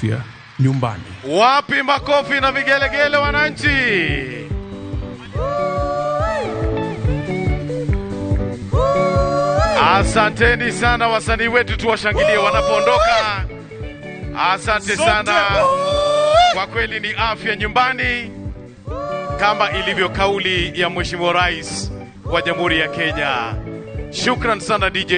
afya nyumbani. Wapi makofi na vigelegele wananchi? Asanteni sana wasanii wetu, tuwashangilie wanapoondoka. Asante sana. Kwa kweli ni afya nyumbani kama ilivyo kauli ya Mheshimiwa Rais wa Jamhuri ya Kenya. Shukran sana DJ.